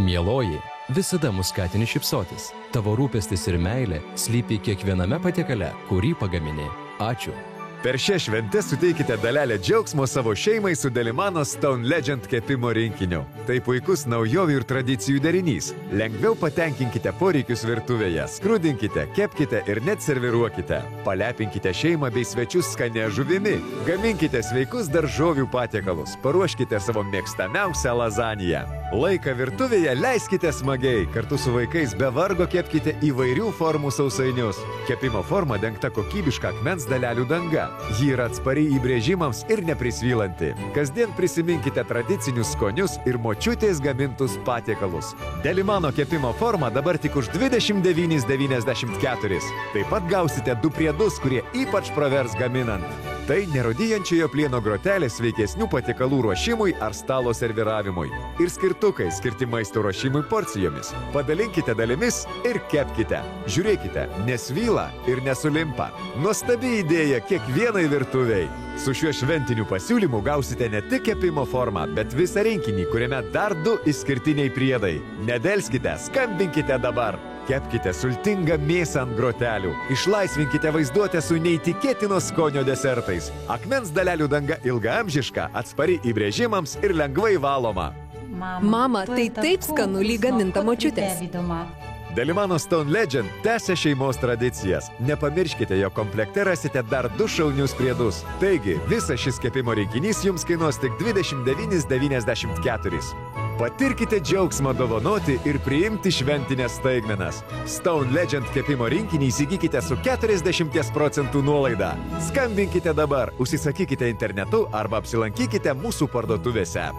Mieloji, visada mus skatini šypsotis. Tavo rūpestis ir meilė slypi kiekviename patiekale, kurį pagamini. Ačiū. Per šią šventę suteikite dalelę džiaugsmo savo šeimai su Delimano Stone Legend kepimo rinkiniu. Tai puikus naujovių ir tradicijų derinys. Lengviau patenkinkite poreikius virtuvėje, skrudinkite, kepkite ir net serviruokite. Palepinkite šeimą bei svečius skanę žuvimi. Gaminkite sveikus daržovių patiekalus. Paruoškite savo mėgstamiausią lazaniją. Laiką virtuvėje leiskite smagiai. Kartu su vaikais be vargo kepkite įvairių formų sausainius. Kepimo forma dengta kokybiška akmens dalelių danga. Ji yra atspari įbrėžimams ir neprisvylanti. Kasdien prisiminkite tradicinius skonius ir močiutės gamintus patiekalus. Delimano kepimo forma dabar tik už 29,94. Taip pat gausite 2 priedus, kurie ypač pravers gaminant. Tai nerodijančiojo plieno grotelės sveikesnių patiekalų ruošimui ar stalo serviravimui. Ir skirtukai skirti maisto ruošimui porcijomis. Padalinkite dalimis ir kepkite. Žiūrėkite, nesvyla ir nesulimpa. Nuostabi idėja kiekvienai virtuviai. Su šiuo šventiniu pasiūlymu gausite ne tik kepimo formą, bet visą rinkinį, kuriame dar 2 išskirtiniai priedai. Nedelskite, skambinkite dabar. Kepkite sultingą mėsą ant grotelių. Išlaisvinkite vaizduotę su neįtikėtino skonio desertais. Akmens dalelių danga ilgaamžiška, atspari įbrėžimams ir lengvai valoma. Mama, tai taip skanu lyg gaminta močiutės. Delimano Stone Legend tęsia šeimos tradicijas. Nepamirškite, jo komplekte rasite dar 2 šaunius priedus. Taigi, visas šis kepimo rinkinys jums kainuos tik 29,94. Patirkite džiaugsmą dovanoti ir priimti šventinės staigmenas. Stone Legend kepimo rinkinį įsigykite su 40% nuolaida. Skambinkite dabar, užsisakykite internetu arba apsilankykite mūsų parduotuvėse.